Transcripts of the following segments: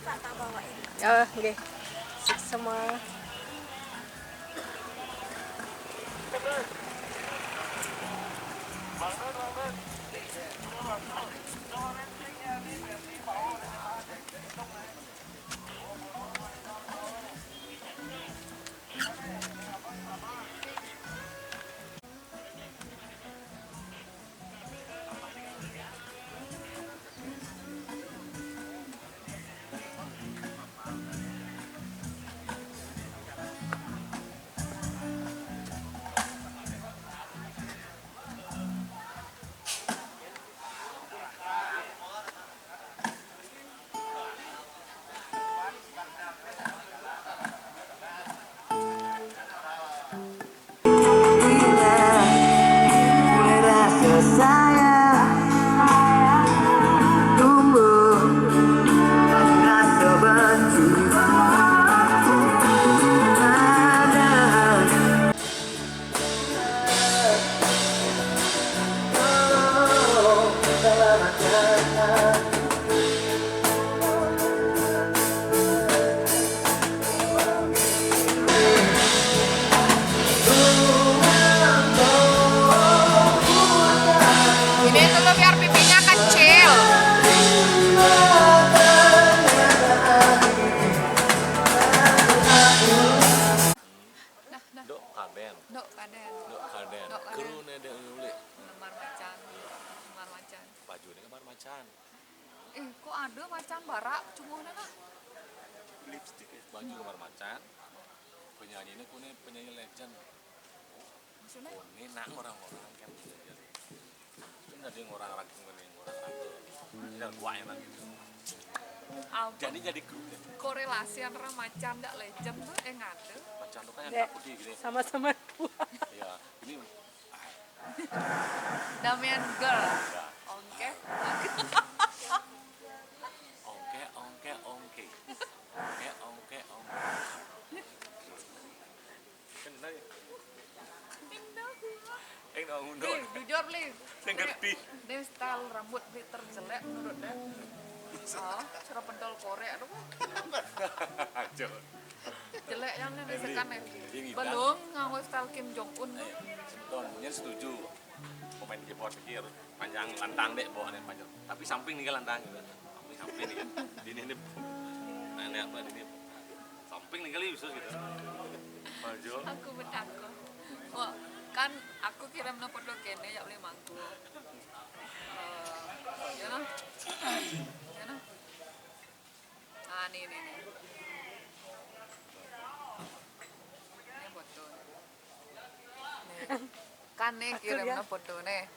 Tak bawain. Oh, nggih. Sik semua. Ini dulu biar pipinya kecil. Dok kaden. Dok kaden. Dok kaden. Dok kaden. Kerune dek uli. Lemar macan. Lemar macan. Baju ini kamar macan. Kok ada macan barak cuma nah. Lipstick ya. Baju kamar macan. Penyanyi ini kune penyanyi legend. Maksudnya? Kune nak orang-orang kan jadi. Ini ada yang orang-orang kune orang ragu. Tidak kuat enak gitu. Apa? Jadi grup ya. Korelasi antara macan dan legend tuh ada. Macan tuh kan yang Dek, tak putih gini. sama-sama dua. Iya. Ini Damian girl. ya. Oke. Ongke, ongke, ongke. Ongke, ongke, ongke. Kan tadi. Nggak ngunduk. Jujur li. Saya ngerti. Ini style rambut Li terjelek menurut dia. Oh, cara pentol korek aduh. Aja. Jelek yang ini sekan ya. Ini Belum nganggo style Kim Jong Un tuh. Sebetulnya setuju. Pemain K-pop pikir panjang lantang dek bawa nih panjang. Tapi samping nih kan lantang gitu. Samping nih kan. Ini nenek apa ini. Samping nih kali bisa gitu. Maju. Aku betako. Wah, kan aku kirim no foto kene ya boleh mangku. Ya noh. Ya noh. Ah nih. Ini foto. Nih. Kan nih kirim no foto nih.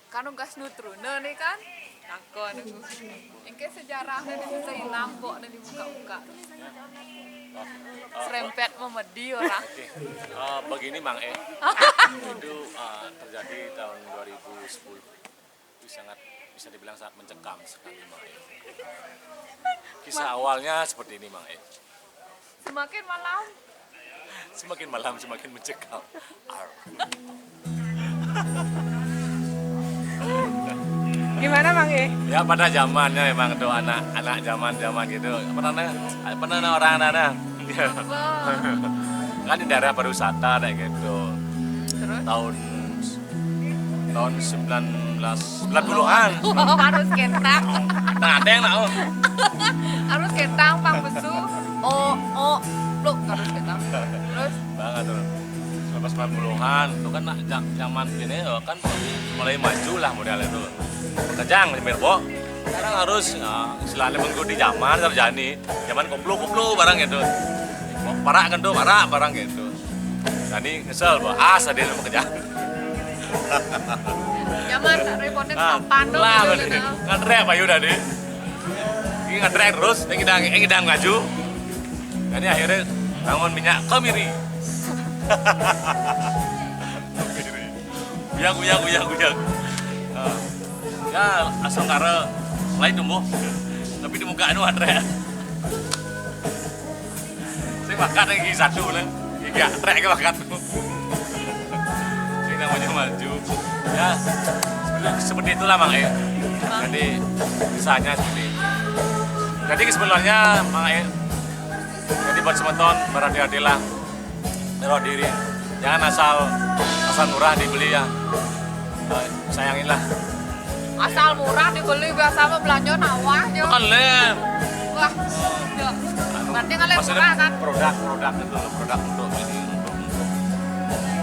Kan ugas nutrune nih kan. Aku ini sejarahnya nih bisa hilang kok dan dibuka-buka. Serempet memedi orang. Oke. Begini Mang itu terjadi tahun 2010. Itu sangat bisa dibilang sangat mencekam sekali Mang Kisah awalnya seperti ini Mang Semakin malam Semakin malam semakin mencekam. gimana Bang Ya pada zamannya memang tuh anak zaman gitu. Pernah orang anak kan di daerah pariwisata kayak gitu. Terus? Tahun 90-an. Harus kentang. Nah, ada yang nak. Harus kentang Bang Besu. Pluk harus kentang. Terus Banget tuh. 90-an itu kan zaman gini kan mulai maju lah model itu. Kejang Mirbo. Sekarang harus istilahnya mengikuti zaman terjadi. Zaman koplo barang gitu. Parak kan tuh, parak barang gitu. Tadi kesel bahas ada yang kejang. zaman reponet tampan tuh. Lah ngetrek Bayu tadi. Ini ngetrek terus, kita ngaju. Jadi akhirnya bangun minyak kemiri. Guyang. Ya asal kara lain tumbuh. Tapi di muka anu Andre. Saya makan lagi satu lah. Iya, trek makan. Ini namanya maju. Ya, sebenarnya seperti itulah Mang E. Jadi kisahnya seperti itu. Jadi sebenarnya Mang E, jadi buat semeton berhati-hatilah, merawat diri, jangan asal murah dibeli ya. Sayanginlah. Asal murah dibeli biasa mah belanja nawahnya. Kan lem. Wah, ya. Berarti kan lem murah kan? Produk itu, produk untuk ini, untuk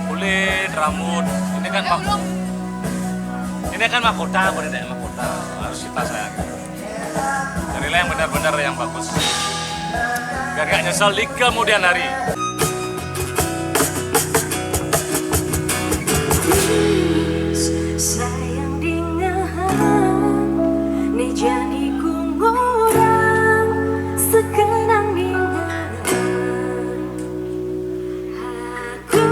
kulit, rambut. Ini kan mahkota, benar mahkota. Harus kita sayangi. Carilah yang benar-benar yang bagus. Biar gak nyesel di kemudian hari. Sayang dengan ni jadi ku ngurang sekenang dengan aku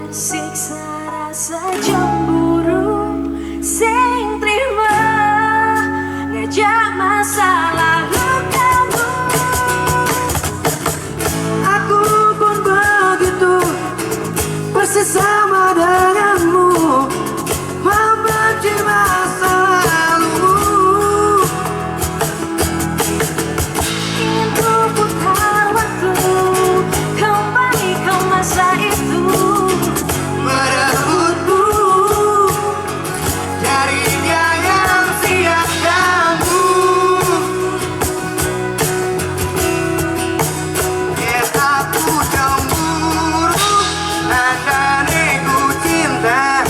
tersiksa rasa cemburu sing terima ngajak masa lalu kamu. Aku pun begitu bersama denganmu, membenci masa lalu. Ingin ku putar waktu kembali ke masa itu, merebutmu dari dia yang siap kamu. Ya aku cemburu, nadane ku cinta.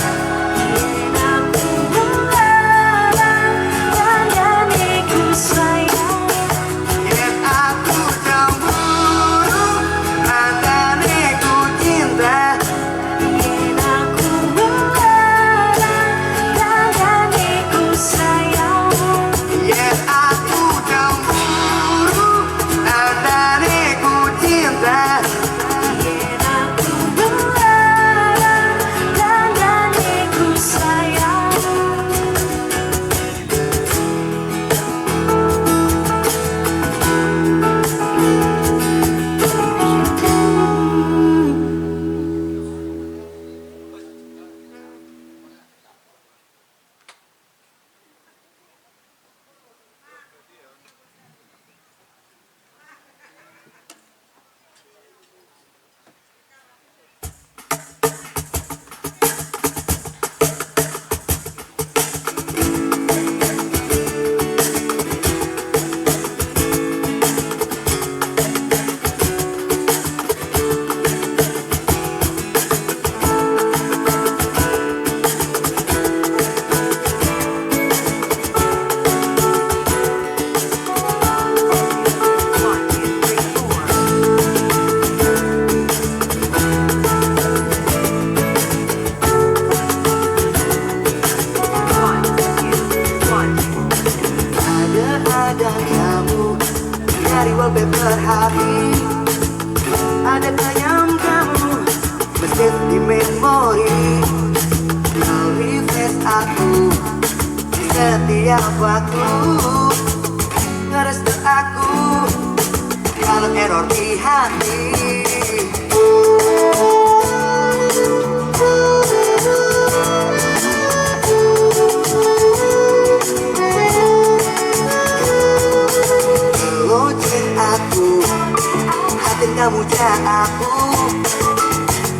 Ada kamu dari wallpaper HP, ada tayang kamu mesin di memori. Kau refresh aku di setiap waktu, ngerestart aku kalau error di hati. Kamu jahat aku,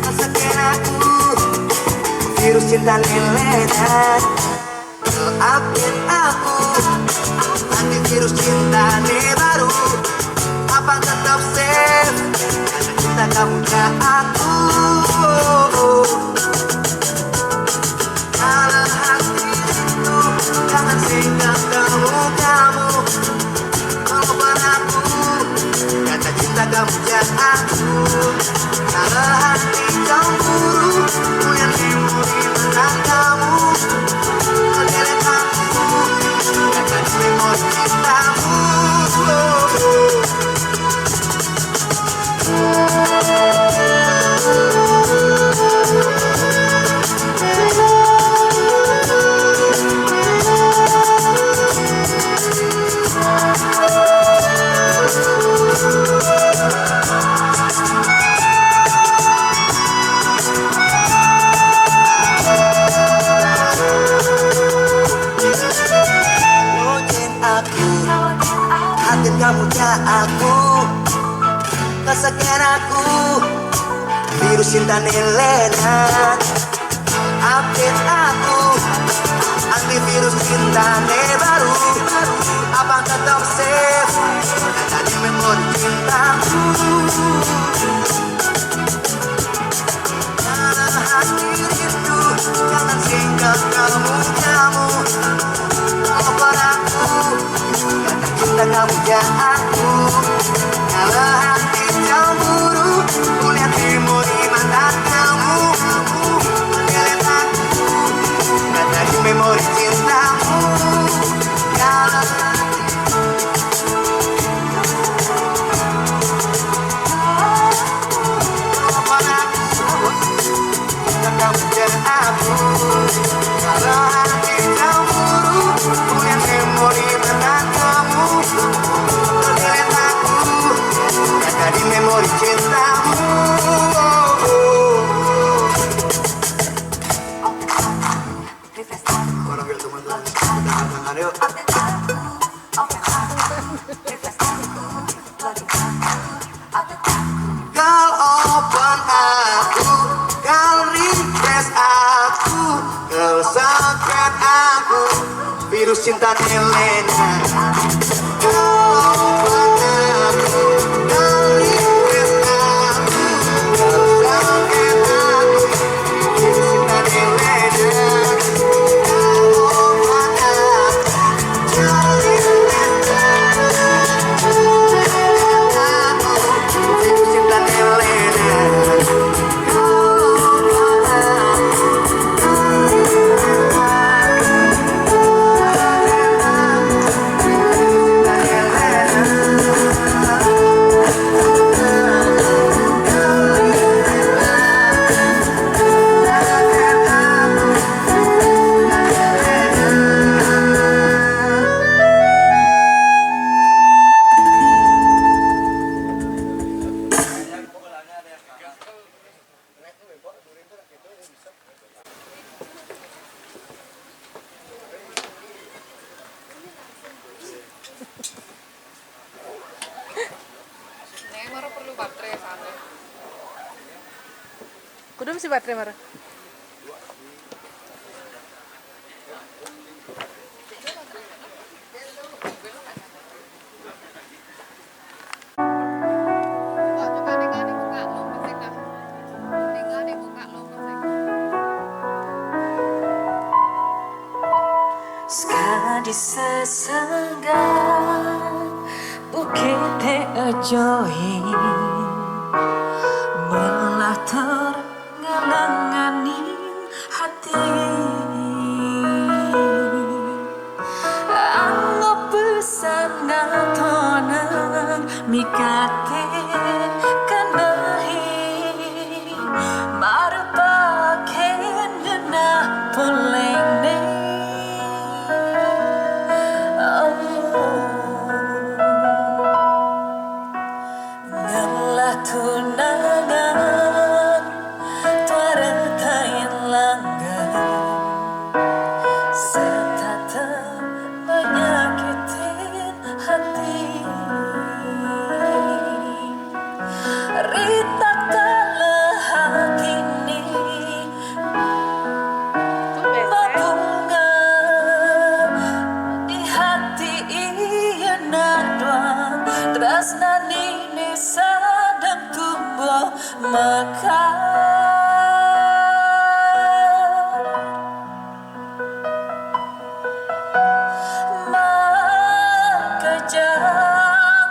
rasakan aku virus cinta lelehan. Update aku, antivirus cinta nih baru. Apa tetap safe? Karena cinta kamu jahat aku. Kalau hati itu jangan singgah kamu. Kalau aku kata cinta kamu jahat aku. Kalau hati cemburu, ku yang memori tentang kamu. Delete aku, kata memori cintamu. aku, kesekian aku, virus cinta Nelena. Update aku, antivirus cinta baru. Abang tetap safe, data di memori cintaku. Dalam hati rindu, jangan singgah kamu. Oper aku, kata cinta kamu aku. Kalau hati cemburu, kulihat memori mata kamu. Mendelet aku, kata di memori cintamu. Kalau oper aku, kata kamu aku. Kalau hati cemburu, kulihat memori mata kamu. Mendelet aku, kata di memori cintamu. Orang bilang teman-teman, kita tangan yuk. Kau open aku, kau refresh aku, kau secret aku, virus cinta Nelena. Kau open aku, kau refresh aku, kau secret aku, virus cinta Nelena. Kau open aku, kau refresh aku, virus cinta Nelena. Nek mara perlu baterai sana. Kudu mesti baterai marah. Oh, coba tinggal dibuka lo musiknya. Tinggal dibuka lo musik. Sekali sesenggan bukit ejoi melah terngelangani hati. Anggap pesan ngatonan mikate kanahi marupaken ngena puleng ne. Ngalah tunangan tuara kain langgan setata menyakitin hati. Rita kalah hati ini berbunga di hati iya nadwa tresna nini sadang tumbuh mekar. Maka jangan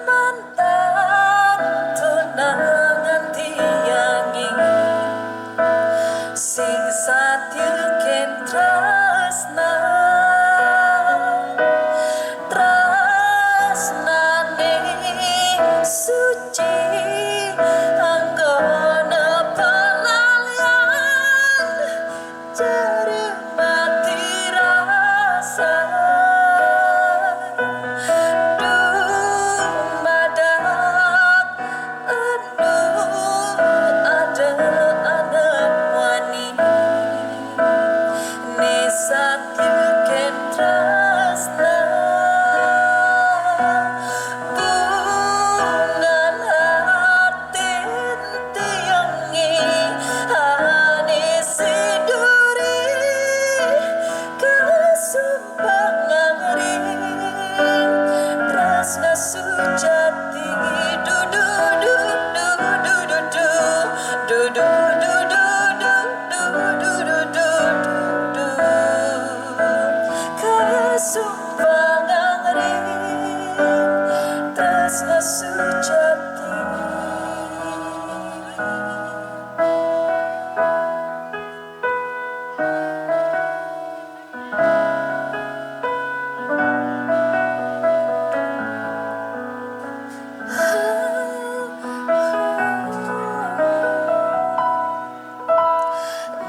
mantan tunangan tiangi sing satirken tresna tresnane suci anggone pelalian jari mati rasa dumadak anu ada anak wani nisatiken tresna sumpah ring tresna sujati du du du du du du du du du du du du du kasumpangan ring tresna sujati.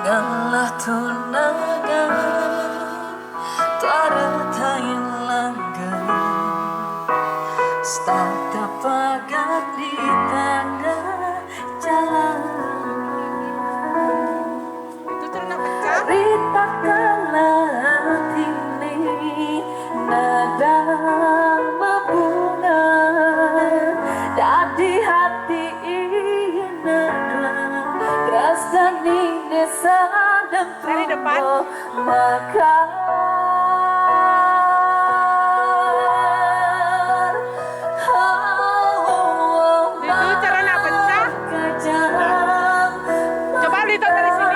Ngalah tunangan Taratain langgan Setakat pagat di tengah jalan Itu cerita pecah. Ritakanlah hati ini Nada membunga Dadi hati ini Keras dan desa dan Dari depan. Mekar Itu cerita pecah. Coba lihat dari sini.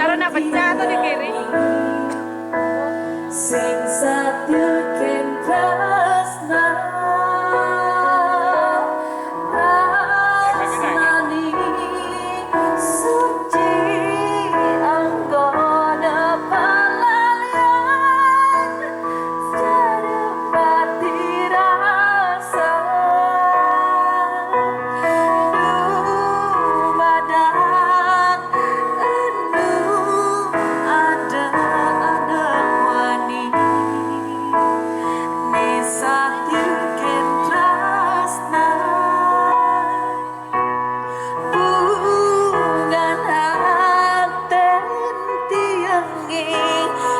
Cerita pecah tuh di kiri. Sing satyuken prasna Prasnani suci anggona palalian Secara mati rasa Dumadang enu ada anak wani Nisatyuken prasna Bungan hanten tiangi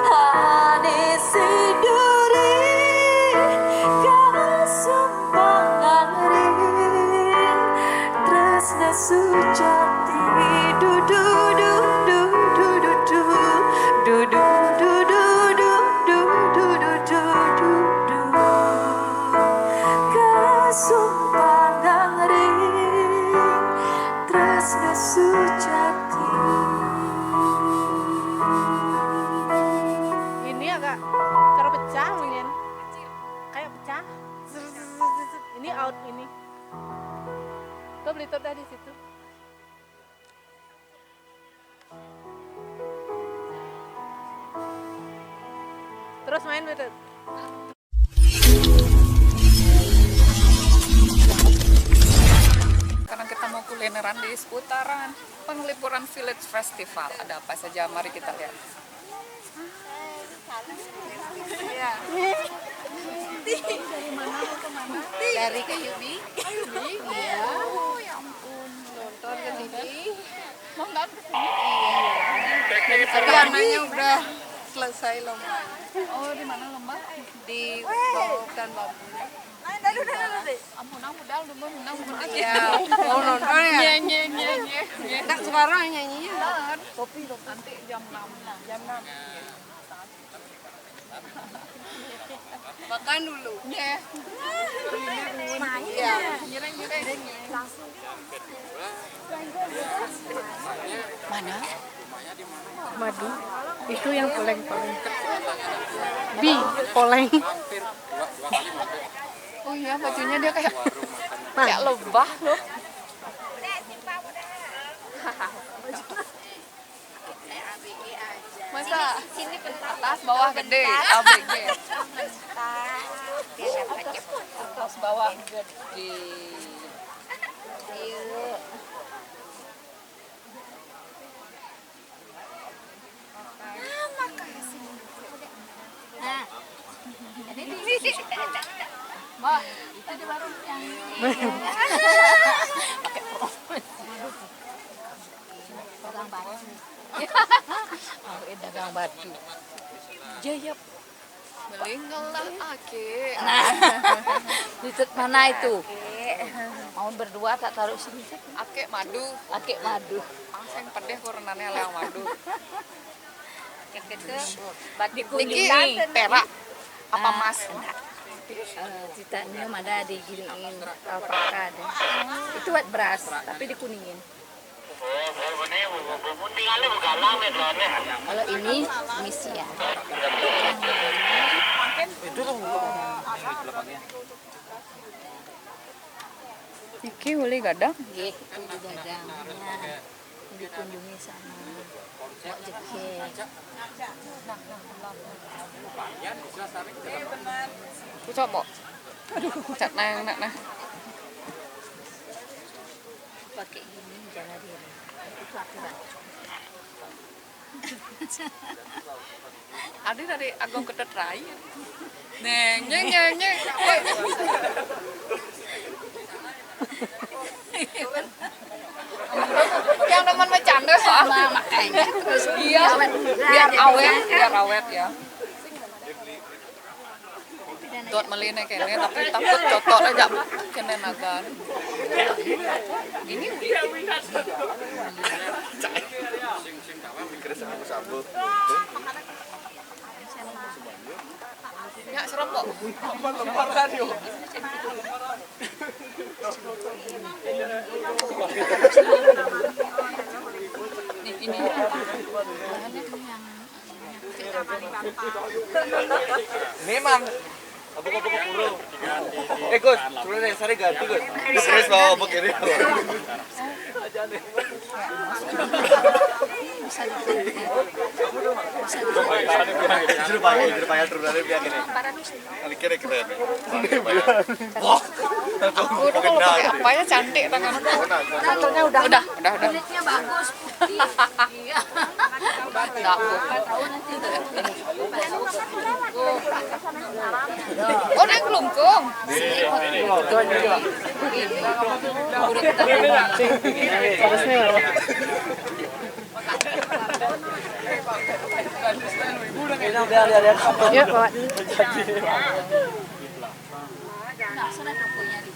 Hane siduri Kasumpangan ring Tresna sujati Du du du du du du du Du du du du du du du du du du du Kasumpangan ring Tresna sujati. Ini agak cara pecah mungkin. Kayak pecah. Ini out ini. Tuh beli tuh dari situ. Terus main betul. Karena kita mau kulineran di seputaran Penglipuran Village Festival. Ada apa saja? Mari kita lihat. Iya. Dari mana ke mana? Dari ke Yubi. Iya. Oh ya ampun. Nonton ke sini. Mau nggak ke sini? Iya. Tapi anaknya udah selesai lomba. Oh di mana lomba? Di Baukan Bambu. Ampun dal dulu ya. Mau nonton ya? Iya. Tak sekarang nyanyinya. Kopi nanti jam 6. Jam 6. Makan dulu. Iya. Iya. Nyereng. Langsung. Mana? Madu. Itu yang poleng. Bi, poleng. Oh iya, bajunya dia kayak lebah loh. Masa atas bawah gede, ABG. Atas bawah gede. Mbak, itu dia baru yang dagang batu. Dagang batu. Jayap. Melinggalah ake. Di mana itu? Mau berdua tak taruh sini. Ake madu. Ake madu. Pasang pedeh koronannya leang madu. Itu batik Niki kuning perak apa emas? titanium ada diginiin alpaka ada. Itu buat beras tapi dikuningin. Kalau ini misi ya. Niki boleh gadang? Nggih, itu gadangnya dikunjungi sama Mbok Jeke. Aku coba. Cak nang nak nah. Pakai gini jalan dia. Itu aku enggak. Adi dari Agung Ketetrai. Neng nyeng nyeng nyeng. Yang teman bercanda Sama makanya terus Iya, biar awet ya. Tuat meline kene tapi takut cotot aja kene nagan. Gini. Ya serem kok. Ini. Memang apa puro. Gus, sudah dari sari ganti Gus. Terus bawa apa kiri? Juru bayar terus dari biar gini. Kali kira kita ya. Wah. Aku tuh kalau pakai apa ya cantik tangan. Udah. kulitnya bagus putih. Iya. Enggak aku. Oh, neng kelungkung. Udah kita Yuk, bawa dulu. Nah, sudah tokonya di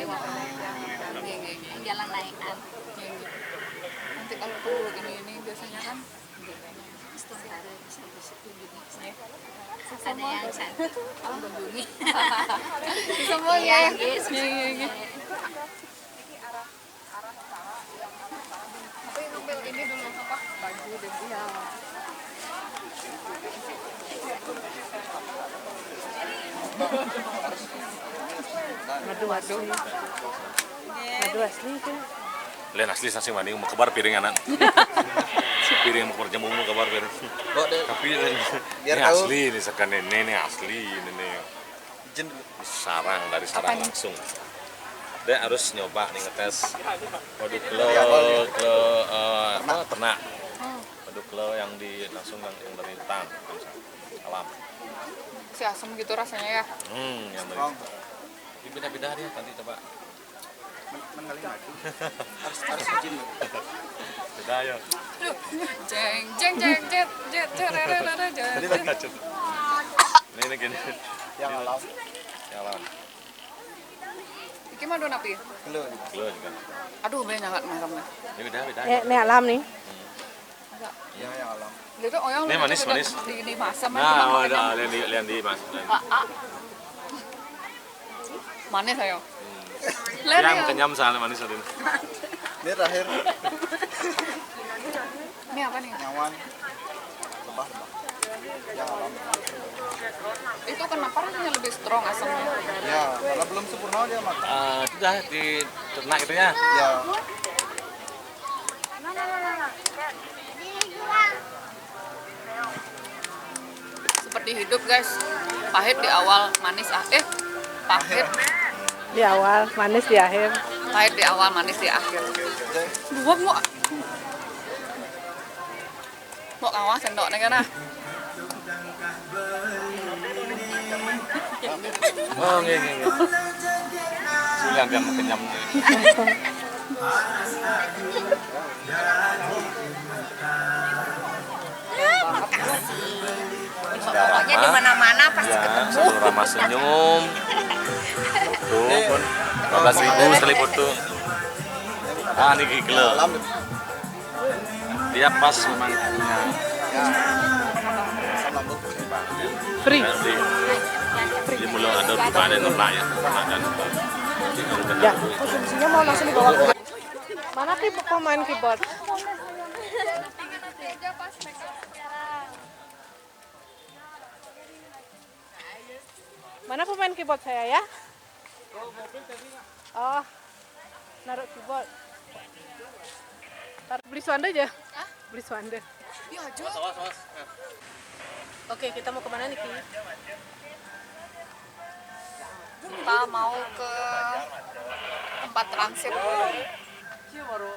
yang jalan naikan. nanti kalau perlu ini biasanya kan Ada di situ gini. Ada yang cantik mengunjungi. semuanya ya. Iya. Tapi ngambil ini dulu apa baju deh ya. Madu asli. Madu asli itu. Lain asli sasing maning mau kebar piring anak. Piring mau kerja mau kebar piring. Tapi Biar ini tahu. asli ini sekan ini asli ini. Sarang dari sarang langsung. Dia harus nyoba nih ngetes produk ke apa ternak. Produk yang langsung yang dari hutan alam. Si asam gitu rasanya ya. Yang dari ini beda-beda dia nanti coba. Harus izin. Beda ya. Jeng jeng jeng jet jet jet. Ini gini. Yang alam. Yang alam. Iki mah dona pi. Belum. Lo juga. Aduh, banyak banget makamnya. Ini beda. Ini alam nih. Ya, yang alam. Itu oyang Ini manis. di masam Nah, ada lihat di mas. manis ayo. Yang kenyam soalnya manis tadi. Ini terakhir Ini apa nih? nyawan. Lebah. Yang alam. Itu kenapa rasanya lebih strong asamnya? Ya, karena belum sempurna dia makan. Sudah di ternak itu ya. Ya. Seperti hidup guys, pahit di awal, manis pahit, Di awal, manis di akhir. pahit di awal, manis di akhir. Dua mau kawas sendok nih kan ah. Oh, nggih. Silang yang kenyam. Pokoknya di mana-mana pasti Ya, satu ramah senyum. Tuh, pun 12.000 sekali foto. Ah, ini kilo. Alam. dia pas memang punya Free. jadi belum ada rumah ada ternak ya ternak dan Ya, konsumsinya mau langsung dibawa ke mana pemain keyboard? Mana pemain keyboard saya ya? Oh, naruh keyboard. Taruh beli suanda aja. Beli suanda. Ya, Jo. Oke, kita mau kemana nih Ki? Kita mau ke tempat transit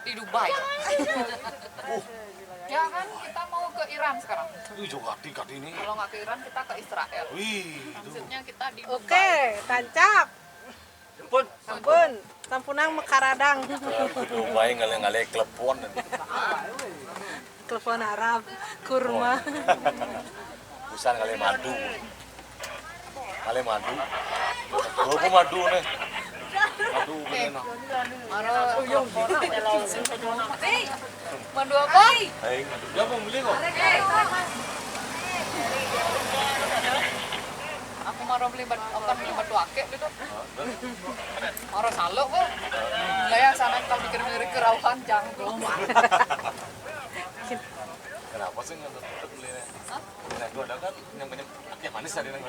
di Dubai. Ya kan, kita mau ke Iran sekarang. Wih, jauh kati ini. Kalau nggak ke Iran, kita ke Israel. Wih, Transitnya kita di Dubai. Oke, tancap. Ampun, sampunang mekaradang. Dubai ngale klepon. Telepon Arab, kurma. Busan ngale madu. Ngale madu. Apa madu nih? Madu bener. Madu apa? Hei, dia mau beli kok. Aku mau beli batu akik gitu. Mau salok kok. Lah ya sana kita pikir-pikir kerauhan jangkung. Kenapa sih nggak tetap belinya? Nah, itu ada kan yang banyak akik manis tadi nih.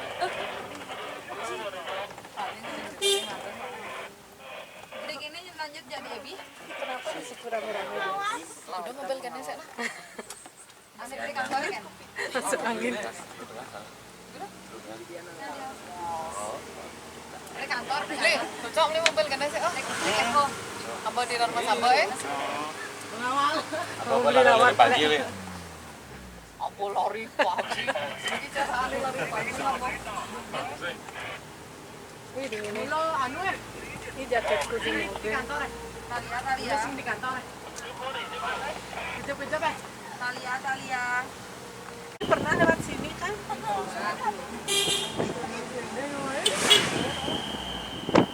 Udah gini lanjut jadi Ebi. Kenapa di situ rame-rame? Udah mobil kan saya. Asik di kantor kan? Masuk angin. Di kantor. Beli, cocok nih mobil kan saya. Apa di rumah Sabah ya? Apa lari pagi nih? Apa lari pagi? Ini cara lari pagi apa? Wih, dingin nih. Ini jaketku di mobil. Talia. Di kantor. Kejap ya. Talia. Pernah lewat sini kan?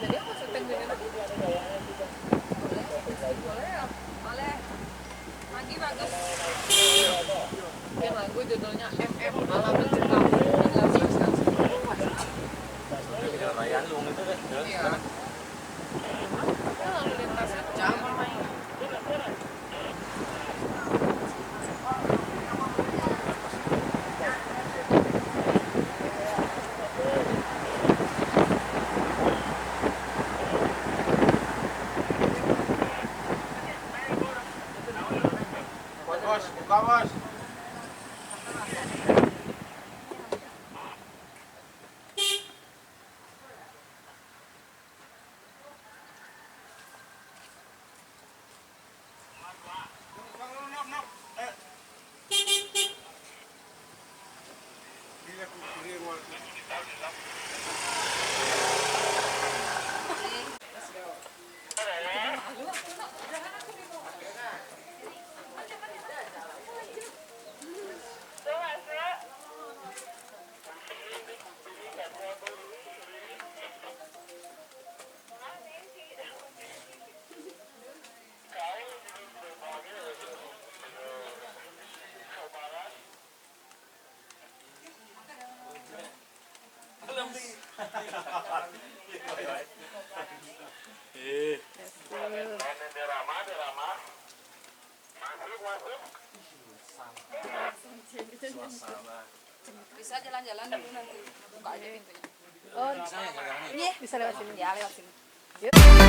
Jadi aku syuting di mana? Boleh. Pagi bagus. Yang lagu judulnya MM Alam Mencekam. Rayaan lu itu kan? Iya. Lalu lintasnya jam. Bos. Bisa jalan-jalan dulu nanti. Buka aja pintunya. Oh, bisa lewat sini. Ya lewat sini. Yuk.